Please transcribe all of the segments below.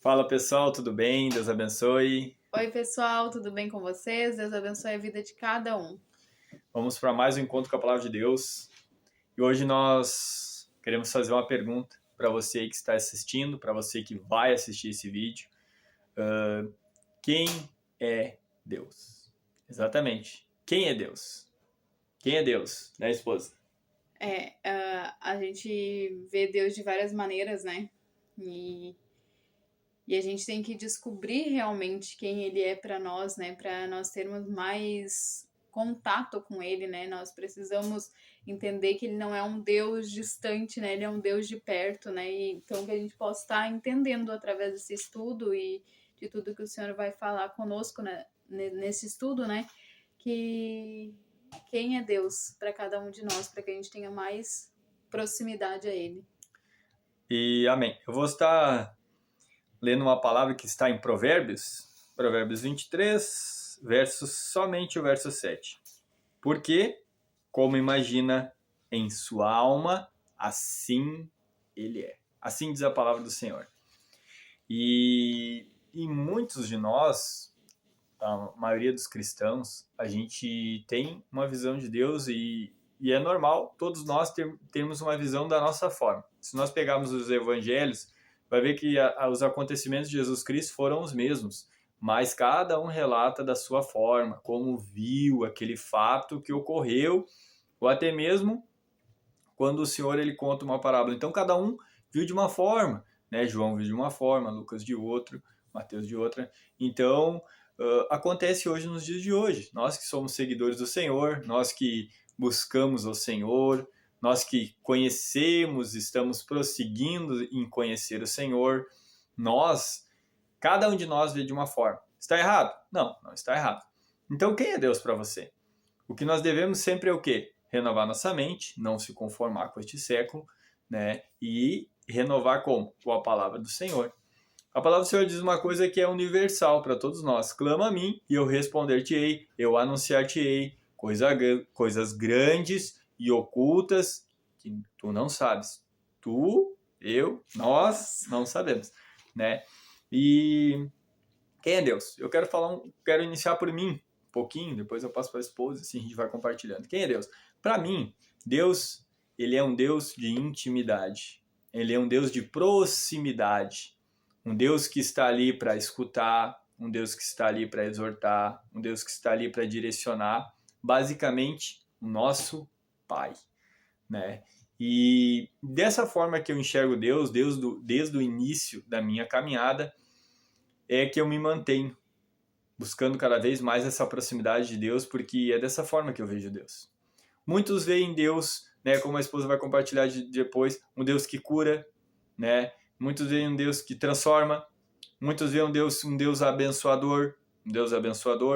Fala pessoal, tudo bem? Deus abençoe. Oi, pessoal, tudo bem com vocês? Deus abençoe a vida de cada um. Vamos para mais um encontro com a Palavra de Deus. E hoje nós queremos fazer uma pergunta para você que está assistindo, para você que vai assistir esse vídeo. Quem é Deus? Exatamente. Quem é Deus? Quem é Deus, né, esposa? A gente vê Deus de várias maneiras, né? E, e a gente tem que descobrir realmente quem Ele é para nós, né? Para nós termos mais contato com Ele, né? Nós precisamos entender que Ele não é um Deus distante, né? Ele é um Deus de perto, né? E, então que a gente possa estar entendendo através desse estudo e de tudo que o Senhor vai falar conosco, né? Nesse estudo, né? Que quem é Deus para cada um de nós, para que a gente tenha mais proximidade a Ele. E amém. Eu vou estar lendo uma palavra que está em Provérbios 23, somente o verso 7. Porque, como imagina em sua alma, assim ele é. Assim diz a palavra do Senhor. E muitos de nós, a maioria dos cristãos, a gente tem uma visão de Deus e é normal todos nós termos uma visão da nossa forma. Se nós pegarmos os evangelhos, vai ver que os acontecimentos de Jesus Cristo foram os mesmos, mas cada um relata da sua forma, como viu aquele fato que ocorreu, ou até mesmo quando o Senhor ele conta uma parábola. Então cada um viu de uma forma, né? João viu de uma forma, Lucas de outra, Mateus de outra. Então acontece hoje nos dias de hoje. Nós que somos seguidores do Senhor, nós que buscamos o Senhor, nós que conhecemos, estamos prosseguindo em conhecer o Senhor, cada um de nós vê de uma forma. Está errado? Não, não está errado. Então quem é Deus para você? O que nós devemos sempre é o quê? Renovar nossa mente, não se conformar com este século, né? E renovar como? Com a palavra do Senhor. A palavra do Senhor diz uma coisa que é universal para todos nós. Clama a mim e eu responder-te-ei, eu anunciar-te-ei coisas grandes e ocultas que tu não sabes. Tu, eu, nós não sabemos, né? E quem é Deus? Eu quero iniciar por mim, um pouquinho, depois eu passo para a esposa, assim a gente vai compartilhando. Quem é Deus? Para mim, Deus, ele é um Deus de intimidade. Ele é um Deus de proximidade. Um Deus que está ali para escutar, um Deus que está ali para exortar, um Deus que está ali para direcionar, basicamente o nosso Pai, né? E dessa forma que eu enxergo Deus, desde o início da minha caminhada, é que eu me mantenho buscando cada vez mais essa proximidade de Deus, porque é dessa forma que eu vejo Deus. Muitos veem Deus, né, como a esposa vai compartilhar depois, um Deus que cura, né? Muitos veem um Deus que transforma, muitos veem um Deus abençoador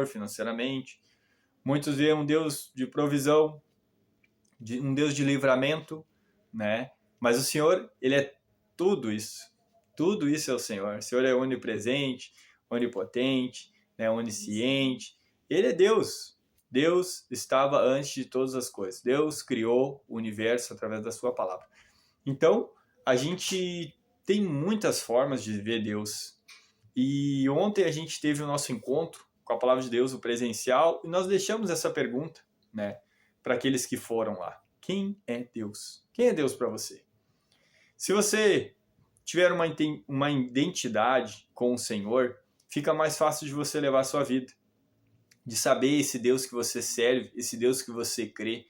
financeiramente. Muitos veem um Deus de provisão, um Deus de livramento, né? Mas o Senhor, ele é tudo isso. Tudo isso é o Senhor. O Senhor é onipresente, onipotente, né? Onisciente. Ele é Deus. Deus estava antes de todas as coisas. Deus criou o universo através da sua palavra. Então, a gente tem muitas formas de ver Deus. E ontem a gente teve o nosso encontro com a palavra de Deus, o presencial, e nós deixamos essa pergunta, né, para aqueles que foram lá. Quem é Deus? Quem é Deus para você? Se você tiver uma identidade com o Senhor, fica mais fácil de você levar a sua vida, de saber esse Deus que você serve, esse Deus que você crê.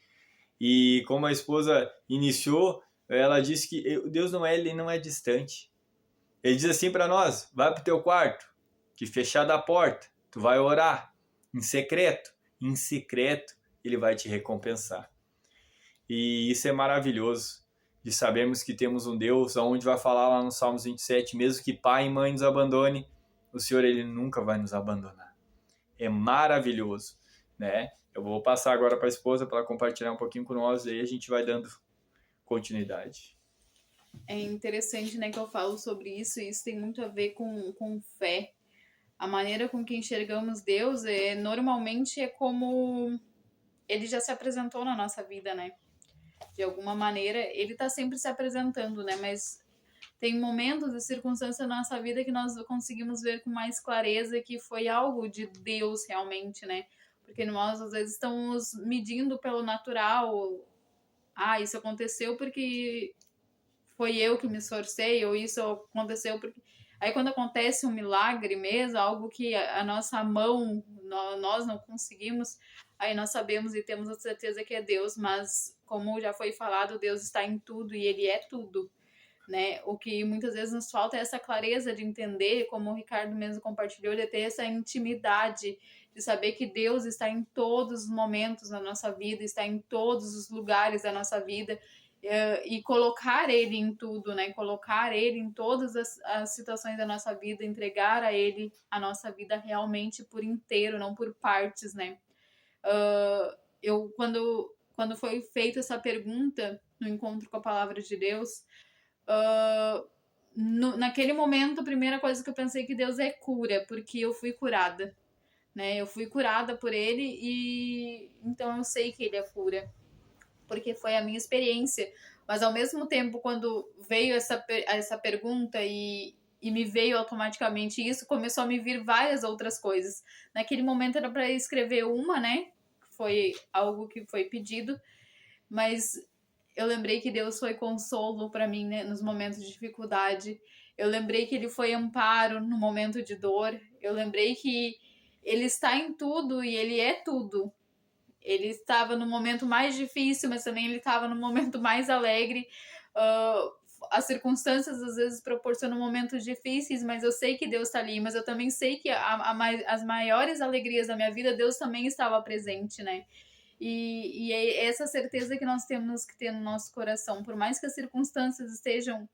E como a esposa iniciou, ela disse que Deus ele não é distante. Ele diz assim para nós: vai para o teu quarto, que fechada a porta, tu vai orar em secreto. Em secreto, ele vai te recompensar. E isso é maravilhoso, de sabermos que temos um Deus, onde vai falar lá no Salmos 27, mesmo que pai e mãe nos abandone, o Senhor ele nunca vai nos abandonar. É maravilhoso, né? Eu vou passar agora para a esposa para ela compartilhar um pouquinho com nós e aí a gente vai dando continuidade. É interessante, né, que eu falo sobre isso, e isso tem muito a ver com fé. A maneira com que enxergamos Deus normalmente é como ele já se apresentou na nossa vida, né? De alguma maneira, ele tá sempre se apresentando, né? Mas tem momentos e circunstâncias na nossa vida que nós conseguimos ver com mais clareza que foi algo de Deus realmente, né? Porque nós às vezes estamos medindo pelo natural. Ah, isso aconteceu porque foi eu que me esforcei, ou isso aconteceu porque. Aí quando acontece um milagre mesmo, algo que a nossa mão, nós não conseguimos, aí nós sabemos e temos a certeza que é Deus, mas como já foi falado, Deus está em tudo e Ele é tudo, né? O que muitas vezes nos falta é essa clareza de entender, como o Ricardo mesmo compartilhou, de ter essa intimidade, de saber que Deus está em todos os momentos da nossa vida, está em todos os lugares da nossa vida, e colocar Ele em tudo, né? Colocar Ele em todas as situações da nossa vida, entregar a Ele a nossa vida realmente por inteiro, não por partes, né? Quando foi feita essa pergunta no encontro com a palavra de Deus, naquele momento, a primeira coisa que eu pensei que Deus é cura, porque eu fui curada, né? Eu fui curada por Ele e então eu sei que Ele é cura, porque foi a minha experiência. Mas ao mesmo tempo, quando veio essa pergunta e me veio automaticamente isso, começou a me vir várias outras coisas. Naquele momento era para escrever uma, né? Foi algo que foi pedido, mas eu lembrei que Deus foi consolo para mim, né, nos momentos de dificuldade. Eu lembrei que Ele foi amparo no momento de dor. Eu lembrei que Ele está em tudo e Ele é tudo. Ele estava no momento mais difícil, mas também Ele estava no momento mais alegre. As circunstâncias às vezes proporcionam momentos difíceis, mas eu sei que Deus está ali. Mas eu também sei que as maiores alegrias da minha vida, Deus também estava presente, né? E é essa certeza que nós temos que ter no nosso coração. Por mais que as circunstâncias estejam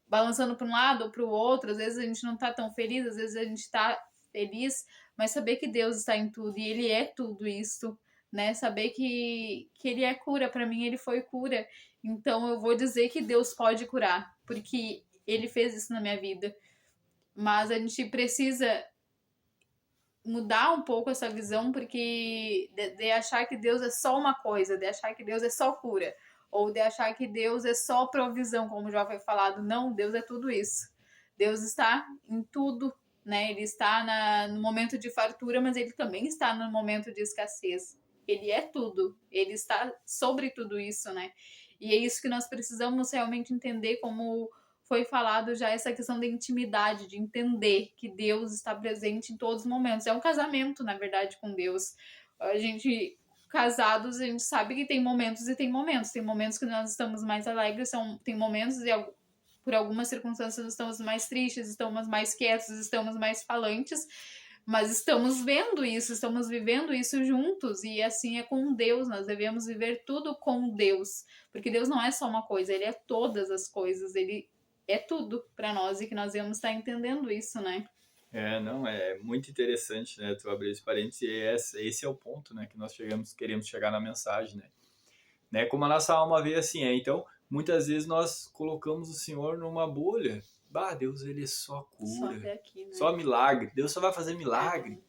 balançando para um lado ou para o outro, às vezes a gente não está tão feliz, às vezes a gente está feliz, mas saber que Deus está em tudo e Ele é tudo isso, né? Saber que Ele é cura, para mim Ele foi cura. Então eu vou dizer que Deus pode curar, porque Ele fez isso na minha vida. Mas a gente precisa mudar um pouco essa visão, porque de achar que Deus é só uma coisa, de achar que Deus é só cura, ou de achar que Deus é só provisão, como já foi falado. Não, Deus é tudo isso. Deus está em tudo, né? Ele está no momento de fartura, mas ele também está no momento de escassez. Ele é tudo, ele está sobre tudo isso, né? E é isso que nós precisamos realmente entender, como foi falado já, essa questão da intimidade, de entender que Deus está presente em todos os momentos. É um casamento, na verdade, com Deus. A gente, casados, a gente sabe que tem momentos e tem momentos. Tem momentos que nós estamos mais alegres, tem momentos e por algumas circunstâncias estamos mais tristes, estamos mais quietos, estamos mais falantes, mas estamos vendo isso, estamos vivendo isso juntos, e assim é com Deus. Nós devemos viver tudo com Deus, porque Deus não é só uma coisa, Ele é todas as coisas, Ele é tudo para nós, e que nós devemos estar entendendo isso, né? Não, é muito interessante, né, tu abrir esse parênteses, e esse é o ponto, né, que nós queremos chegar na mensagem, né, como a nossa alma vê assim, então, muitas vezes nós colocamos o Senhor numa bolha. Deus, Ele é só cura, só até aqui, né? Só milagre, Deus só vai fazer milagre,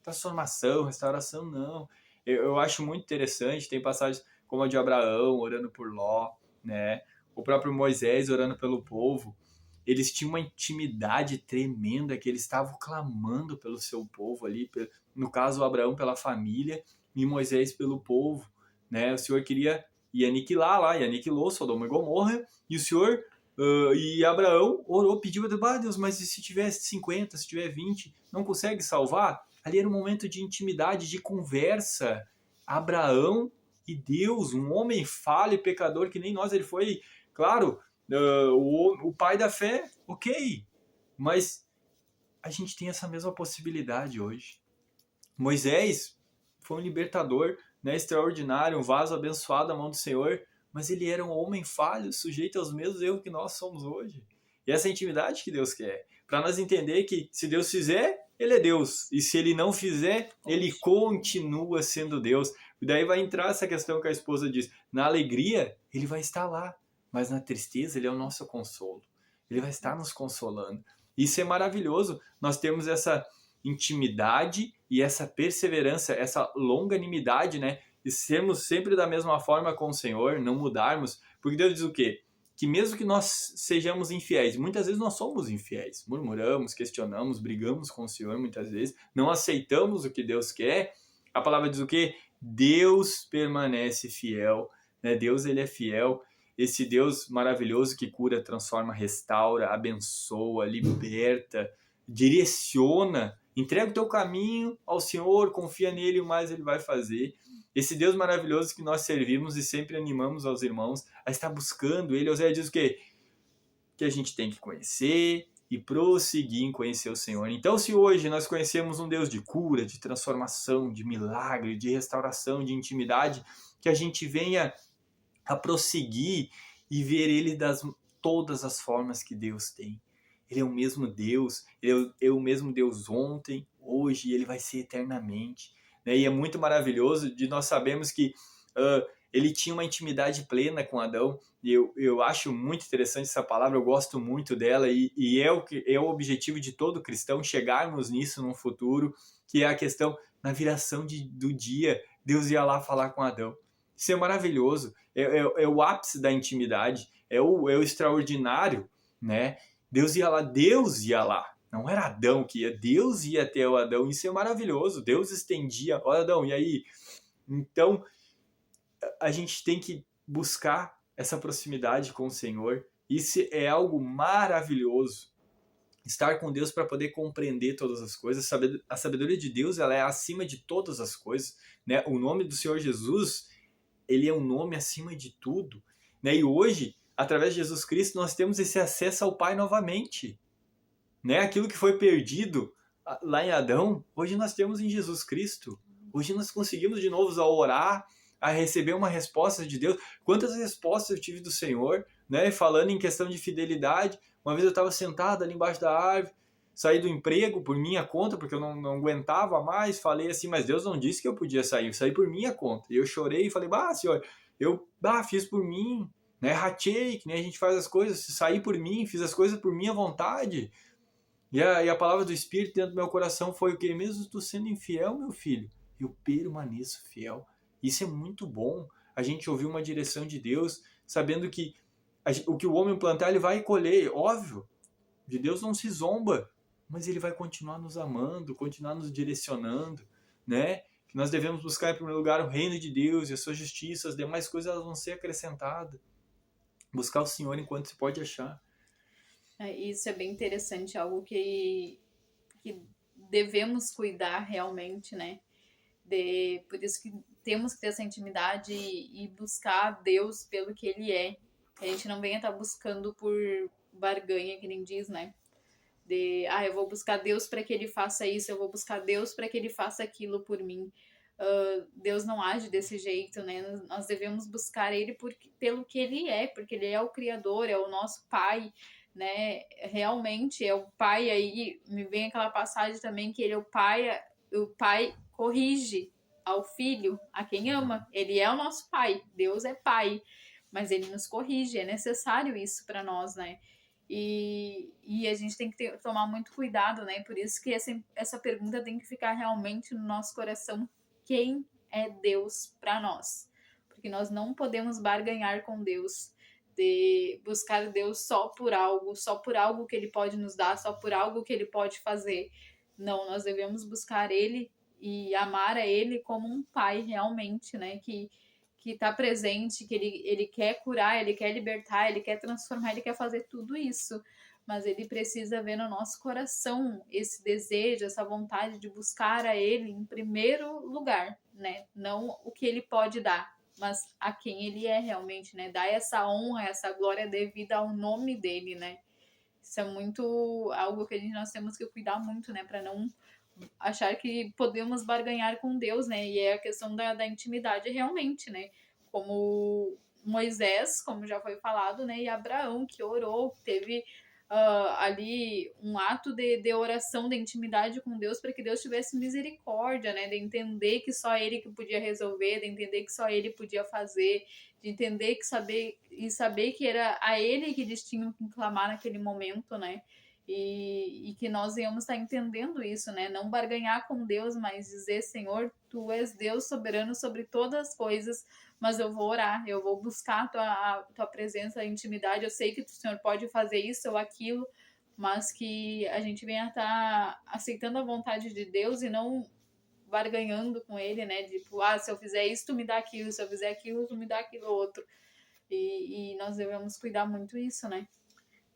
transformação, restauração, não. Eu acho muito interessante, tem passagens como a de Abraão orando por Ló, né, o próprio Moisés orando pelo povo. Eles tinham uma intimidade tremenda, que eles estavam clamando pelo seu povo ali, no caso Abraão pela família e Moisés pelo povo, né? O Senhor queria aniquilar lá, e aniquilou Sodoma e Gomorra, e o Senhor e Abraão orou, pediu a Deus, mas e se tiver 50, se tiver 20, não consegue salvar? Ali era um momento de intimidade, de conversa. Abraão e Deus, um homem falho e pecador que nem nós, ele foi, claro, o pai da fé, ok, mas a gente tem essa mesma possibilidade hoje. Moisés foi um libertador, né, extraordinário, um vaso abençoado da mão do Senhor, mas ele era um homem falho, sujeito aos mesmos erros que nós somos hoje. E essa intimidade que Deus quer, para nós entender que se Deus fizer, Ele é Deus, e se Ele não fizer, Ele continua sendo Deus. E daí vai entrar essa questão que a esposa diz, na alegria, Ele vai estar lá, mas na tristeza Ele é o nosso consolo. Ele vai estar nos consolando. Isso é maravilhoso, nós temos essa intimidade e essa perseverança, essa longanimidade, né? E sermos sempre da mesma forma com o Senhor, não mudarmos, porque Deus diz o quê? que mesmo que nós sejamos infiéis, muitas vezes nós somos infiéis, murmuramos, questionamos, brigamos com o Senhor muitas vezes, não aceitamos o que Deus quer, a palavra diz o quê? Deus permanece fiel, né? Deus, ele é fiel, esse Deus maravilhoso que cura, transforma, restaura, abençoa, liberta, direciona, entrega o teu caminho ao Senhor, confia nele e o mais ele vai fazer. Esse Deus maravilhoso que nós servimos e sempre animamos aos irmãos a estar buscando ele. Oséias diz o quê? Que a gente tem que conhecer e prosseguir em conhecer o Senhor. Então, se hoje nós conhecemos um Deus de cura, de transformação, de milagre, de restauração, de intimidade, que a gente venha a prosseguir e ver ele das todas as formas que Deus tem. Ele é o mesmo Deus, ele é o mesmo Deus ontem, hoje, e ele vai ser eternamente. Né? E é muito maravilhoso de nós sabermos que ele tinha uma intimidade plena com Adão, e eu acho muito interessante essa palavra, eu gosto muito dela, e é o objetivo de todo cristão, chegarmos nisso no futuro, que é a questão, na viração do dia, Deus ia lá falar com Adão. Isso é maravilhoso, é o ápice da intimidade, é o extraordinário, né? Deus ia lá, não era Adão que ia, Deus ia até o Adão, isso é maravilhoso, Deus estendia, olha Adão, e aí? Então, a gente tem que buscar essa proximidade com o Senhor, isso é algo maravilhoso, estar com Deus para poder compreender todas as coisas, a sabedoria de Deus ela é acima de todas as coisas, né? O nome do Senhor Jesus, ele é um nome acima de tudo, né? E hoje, através de Jesus Cristo, nós temos esse acesso ao Pai novamente, né? Aquilo que foi perdido lá em Adão, hoje nós temos em Jesus Cristo. Hoje nós conseguimos de novo orar, a receber uma resposta de Deus. Quantas respostas eu tive do Senhor, né? Falando em questão de fidelidade. Uma vez eu estava sentado ali embaixo da árvore, saí do emprego por minha conta, porque eu não aguentava mais, falei assim, mas Deus não disse que eu podia sair, eu saí por minha conta. E eu chorei e falei, Senhor, eu fiz por mim, né? Ratei, que nem a gente faz as coisas, saí por mim, fiz as coisas por minha vontade. E a palavra do Espírito dentro do meu coração foi o quê? Mesmo tu sendo infiel, meu filho, eu permaneço fiel. Isso é muito bom, a gente ouvir uma direção de Deus, sabendo que o que o homem plantar, ele vai colher, óbvio. De Deus não se zomba, mas ele vai continuar nos amando, continuar nos direcionando, né? Que nós devemos buscar em primeiro lugar o reino de Deus e a sua justiça, as demais coisas elas vão ser acrescentadas. Buscar o Senhor enquanto se pode achar. Isso é bem interessante, algo que devemos cuidar realmente, né? Por isso que temos que ter essa intimidade e buscar Deus pelo que Ele é. Que a gente não venha estar buscando por barganha, que nem diz, né? Eu vou buscar Deus para que Ele faça isso, eu vou buscar Deus para que Ele faça aquilo por mim. Deus não age desse jeito, né? Nós devemos buscar Ele pelo que Ele é, porque Ele é o Criador, é o nosso Pai, né? Realmente é o Pai. Aí me vem aquela passagem também que Ele é o Pai corrige ao Filho, a quem ama. Ele é o nosso Pai, Deus é Pai, mas Ele nos corrige, é necessário isso para nós, né? E a gente tem que tomar muito cuidado, né? Por isso que essa pergunta tem que ficar realmente no nosso coração. Quem é Deus para nós? Porque nós não podemos barganhar com Deus, de buscar Deus só por algo que Ele pode nos dar, só por algo que Ele pode fazer. Não, nós devemos buscar Ele e amar a Ele como um Pai realmente, né? Que está presente, que ele quer curar, Ele quer libertar, Ele quer transformar, Ele quer fazer tudo isso. Mas Ele precisa ver no nosso coração esse desejo, essa vontade de buscar a Ele em primeiro lugar, né? Não o que Ele pode dar, mas a quem Ele é realmente, né? Dar essa honra, essa glória devida ao nome dEle, né? Isso é muito algo que nós temos que cuidar muito, né? Para não achar que podemos barganhar com Deus, né? E é a questão da intimidade realmente, né? Como Moisés, como já foi falado, né? E Abraão, que orou, teve ali um ato de oração, de intimidade com Deus, para que Deus tivesse misericórdia, né? De entender que só Ele que podia resolver, de entender que só Ele podia fazer, de entender que saber que era a Ele que eles tinham que clamar naquele momento, né? E que nós venhamos estar entendendo isso, né? Não barganhar com Deus, mas dizer, Senhor, Tu és Deus soberano sobre todas as coisas, mas eu vou orar, eu vou buscar a tua presença, a intimidade. Eu sei que o Senhor pode fazer isso ou aquilo, mas que a gente venha estar aceitando a vontade de Deus e não barganhando com Ele, né? Tipo, se eu fizer isso, Tu me dá aquilo, se eu fizer aquilo, Tu me dá aquilo outro. E nós devemos cuidar muito isso, né?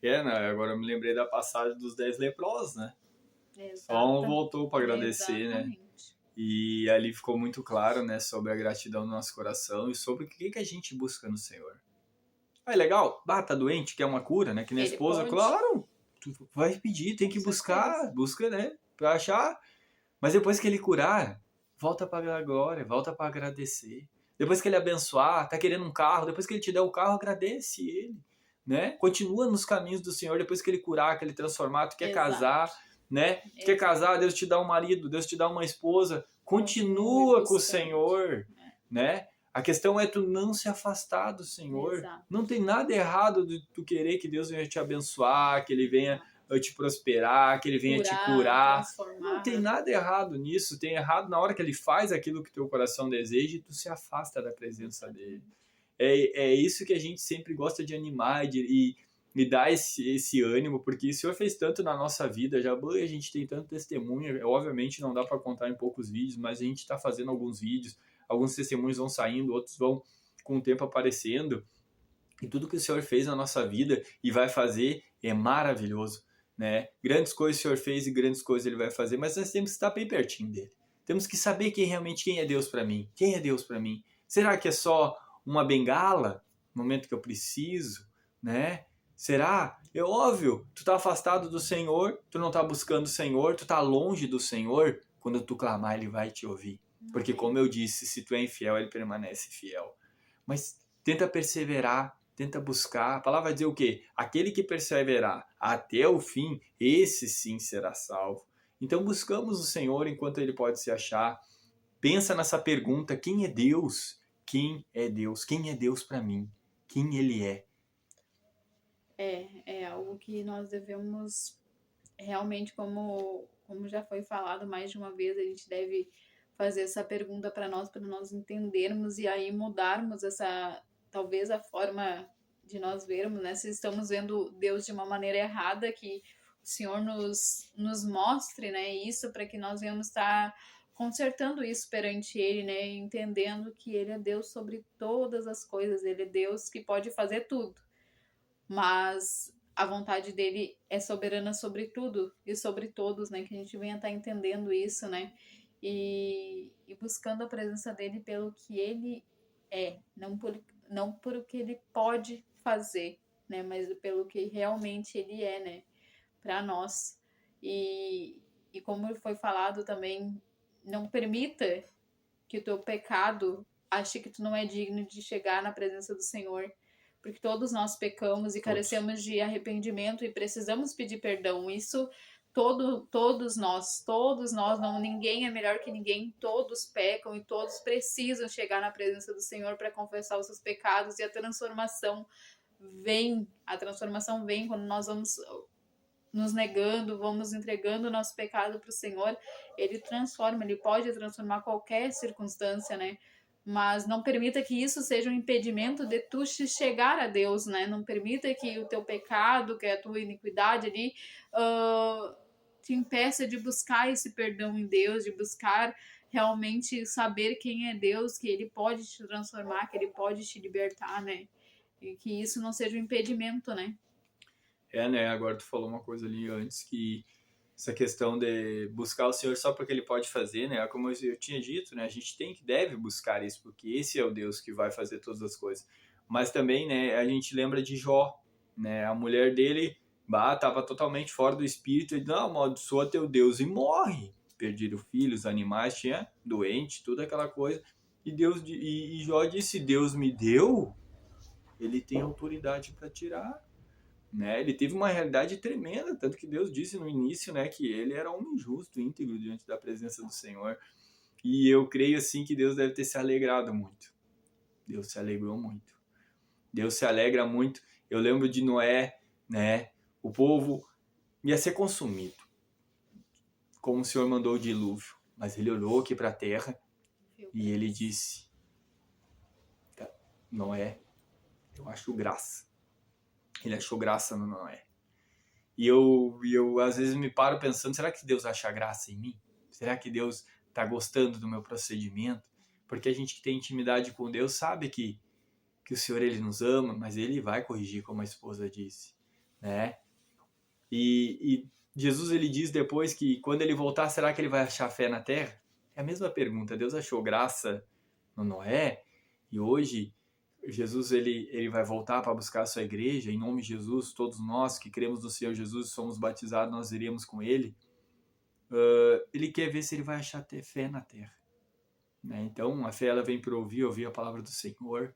Né? Agora eu me lembrei da passagem dos 10 leprosos, né? Só um Exata, voltou para agradecer, né? exatamente. E ali ficou muito claro, né, sobre a gratidão do nosso coração e sobre o que a gente busca no Senhor. É legal, tá doente, quer uma cura, né? Que nem a Ele esposa, pode, claro, tu vai pedir, tem com que certeza. busca, né, pra achar. Mas depois que ele curar, volta para dar glória, volta para agradecer. Depois que ele abençoar, tá querendo um carro, depois que ele te der o carro, agradece ele, né? Continua nos caminhos do Senhor, depois que ele curar, que ele transformar, tu quer Exato, casar, né? Tu quer exato. casar, Deus te dá um marido, Deus te dá uma esposa, Continue continua com o buscando. Senhor, né? A questão é tu não se afastar do Senhor. Exato. Não tem nada errado de tu querer que Deus venha te abençoar, que ele venha Exato. te prosperar, que ele venha te Curar, curar. Não tem transformar. nada errado nisso. Tem errado na hora que ele faz aquilo que teu coração deseja e tu se afasta da presença dele. Exatamente. É isso que a gente sempre gosta de animar e dar esse ânimo, porque o Senhor fez tanto na nossa vida, já a gente tem tanto testemunho, obviamente não dá para contar em poucos vídeos, mas a gente está fazendo alguns vídeos, alguns testemunhos vão saindo, outros vão com o tempo aparecendo, e tudo que o Senhor fez na nossa vida e vai fazer é maravilhoso, né? Grandes coisas o Senhor fez e grandes coisas Ele vai fazer, mas nós temos que estar bem pertinho dele. Temos que saber quem é Deus para mim. Quem é Deus para mim? Será que é só uma bengala no momento que eu preciso, né? Será? É óbvio, tu tá afastado do Senhor, tu não tá buscando o Senhor, tu tá longe do Senhor, quando tu clamar Ele vai te ouvir. Porque Amém. como eu disse, se tu é infiel, Ele permanece fiel. Mas tenta perseverar, tenta buscar. A palavra vai dizer o quê? Aquele que perseverar até o fim, esse sim será salvo. Então buscamos o Senhor enquanto ele pode se achar. Pensa nessa pergunta: quem é Deus? Quem é Deus? Quem é Deus para mim? Quem ele é? É algo que nós devemos realmente, como já foi falado mais de uma vez, a gente deve fazer essa pergunta para nós entendermos e aí mudarmos talvez a forma de nós vermos, né? Se estamos vendo Deus de uma maneira errada, que o Senhor nos mostre, né? Isso para que nós venhamos estar consertando isso perante Ele, né? Entendendo que Ele é Deus sobre todas as coisas, Ele é Deus que pode fazer tudo, mas a vontade dele é soberana sobre tudo e sobre todos, né? Que a gente venha estar entendendo isso, né? E buscando a presença dele pelo que ele é, não por o que ele pode fazer, né? Mas pelo que realmente ele é, né? Para nós. E como foi falado também, não permita que o teu pecado ache que tu não é digno de chegar na presença do Senhor, porque todos nós pecamos e Todos. carecemos de arrependimento e precisamos pedir perdão. Isso todos nós, não, ninguém é melhor que ninguém, todos pecam e todos precisam chegar na presença do Senhor para confessar os seus pecados, e a transformação vem quando nós vamos nos negando, vamos entregando o nosso pecado para o Senhor. Ele transforma, ele pode transformar qualquer circunstância, né? Mas não permita que isso seja um impedimento de tu chegar a Deus, né? Não permita que o teu pecado, que a tua iniquidade ali, te impeça de buscar esse perdão em Deus, de buscar realmente saber quem é Deus, que Ele pode te transformar, que Ele pode te libertar, né? E que isso não seja um impedimento, né? Né? Agora tu falou uma coisa ali antes que essa questão de buscar o Senhor só porque ele pode fazer, né? Como eu tinha dito, né? A gente deve buscar isso, porque esse é o Deus que vai fazer todas as coisas. Mas também, né, a gente lembra de Jó, né? A mulher dele, estava totalmente fora do espírito, e não, amaldiçoa teu Deus e morre. Perderam filhos, os animais, tinha doente, toda aquela coisa. E Jó disse: Deus me deu, ele tem autoridade para tirar, né? Ele teve uma realidade tremenda, tanto que Deus disse no início, né, que ele era homem justo, íntegro diante da presença do Senhor. E eu creio assim que Deus deve ter se alegrado muito. Deus se alegrou muito. Deus se alegra muito. Eu lembro de Noé, né? O povo ia ser consumido, como o Senhor mandou o dilúvio. Mas ele olhou aqui para a terra e ele disse: Noé, eu acho graça. Ele achou graça no Noé. E eu às vezes me paro pensando, será que Deus acha graça em mim? Será que Deus está gostando do meu procedimento? Porque a gente que tem intimidade com Deus sabe que o Senhor ele nos ama, mas ele vai corrigir, como a esposa disse, né? E Jesus ele diz depois que quando ele voltar, será que ele vai achar fé na terra? É a mesma pergunta. Deus achou graça no Noé e hoje Jesus ele vai voltar para buscar a sua igreja. Em nome de Jesus, todos nós que cremos no Senhor Jesus, somos batizados, nós iremos com ele. Ele quer ver se ele vai achar ter fé na terra, né? Então a fé ela vem para ouvir a palavra do Senhor.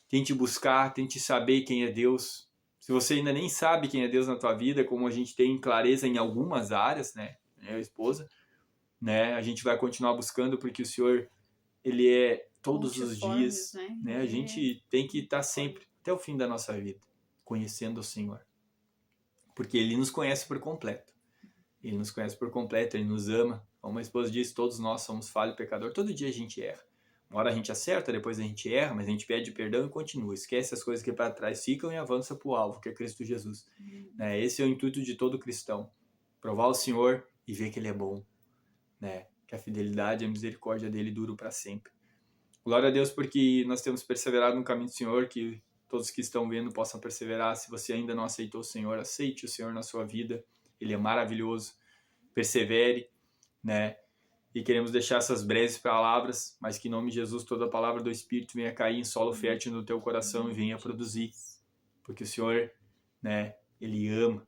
Tente buscar, tente saber quem é Deus. Se você ainda nem sabe quem é Deus na tua vida, como a gente tem clareza em algumas áreas, né, eu e a esposa, né, a gente vai continuar buscando porque o Senhor, ele é todos os dias, né, a gente tem que estar sempre, até o fim da nossa vida, conhecendo o Senhor. Porque ele nos conhece por completo. Ele nos conhece por completo, ele nos ama. Como a esposa disse, todos nós somos falhos, pecador. Todo dia a gente erra. Uma hora a gente acerta, depois a gente erra, mas a gente pede perdão e continua. Esquece as coisas que para trás ficam e avança para o alvo, que é Cristo Jesus. Né? Esse é o intuito de todo cristão. Provar o Senhor e ver que Ele é bom. Né? Que a fidelidade e a misericórdia dEle duram para sempre. Glória a Deus porque nós temos perseverado no caminho do Senhor, que todos que estão vendo possam perseverar. Se você ainda não aceitou o Senhor, aceite o Senhor na sua vida. Ele é maravilhoso. Persevere, né? E queremos deixar essas breves palavras, mas que em nome de Jesus toda a palavra do Espírito venha cair em solo fértil no teu coração e venha produzir. Porque o Senhor, né, Ele ama,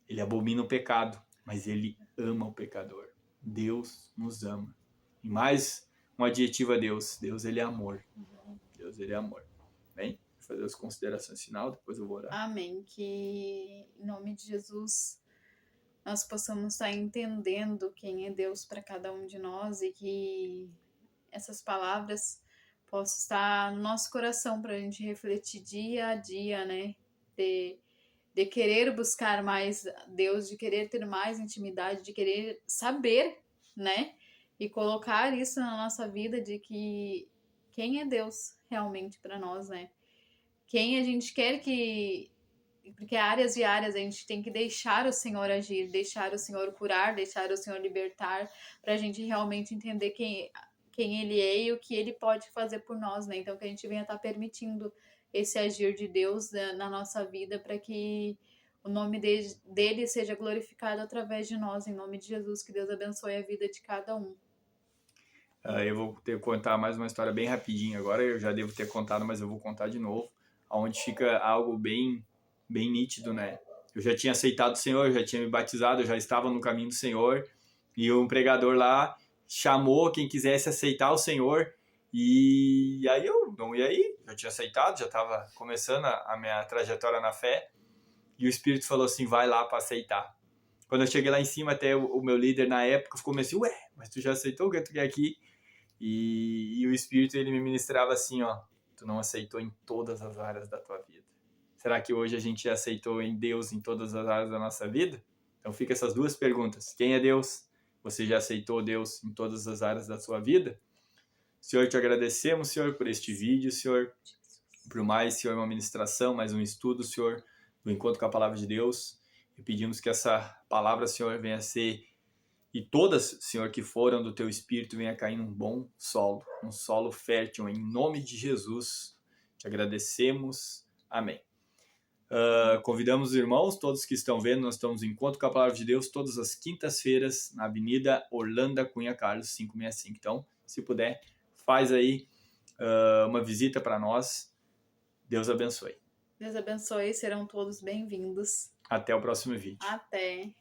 Ele abomina o pecado, mas Ele ama o pecador. Deus nos ama. E mais um adjetivo a Deus. Deus, Ele é amor. Deus, Ele é amor. Bem, vou fazer as considerações final, depois eu vou orar. Amém. Que em nome de Jesus nós possamos estar entendendo quem é Deus para cada um de nós e que essas palavras possam estar no nosso coração para a gente refletir dia a dia, né? De querer buscar mais Deus, de querer ter mais intimidade, de querer saber, né? E colocar isso na nossa vida de que quem é Deus realmente para nós, né? Quem a gente quer que... Porque áreas e áreas a gente tem que deixar o Senhor agir, deixar o Senhor curar, deixar o Senhor libertar, para a gente realmente entender quem Ele é e o que Ele pode fazer por nós, né? Então que a gente venha estar permitindo esse agir de Deus na nossa vida, para que o nome dele seja glorificado através de nós, em nome de Jesus. Que Deus abençoe a vida de cada um. Eu vou ter que contar mais uma história bem rapidinho agora, eu já devo ter contado, mas eu vou contar de novo, onde fica algo bem nítido, né? Eu já tinha aceitado o Senhor, eu já tinha me batizado, eu já estava no caminho do Senhor, e um pregador lá chamou quem quisesse aceitar o Senhor, e aí eu não ia ir, já tinha aceitado, já estava começando a minha trajetória na fé, e o Espírito falou assim, vai lá para aceitar. Quando eu cheguei lá em cima, até o meu líder na época ficou meio assim, ué, mas tu já aceitou o que tu quer aqui? E o Espírito, ele me ministrava assim, ó, tu não aceitou em todas as áreas da tua vida. Será que hoje a gente já aceitou em Deus em todas as áreas da nossa vida? Então fica essas duas perguntas. Quem é Deus? Você já aceitou Deus em todas as áreas da sua vida? Senhor, te agradecemos, Senhor, por este vídeo, Senhor. Por mais, Senhor, uma ministração, mais um estudo, Senhor, do encontro com a palavra de Deus. E pedimos que essa palavra, Senhor, venha a ser... E todas, Senhor, que foram do Teu Espírito, venha cair num bom solo, um solo fértil, em nome de Jesus. Te agradecemos. Amém. Convidamos os irmãos, todos que estão vendo, nós estamos em Encontro com a Palavra de Deus, todas as quintas-feiras, na Avenida Orlando Cunha Carlos, 565. Então, se puder, faz aí uma visita para nós. Deus abençoe. Deus abençoe, serão todos bem-vindos. Até o próximo vídeo. Até!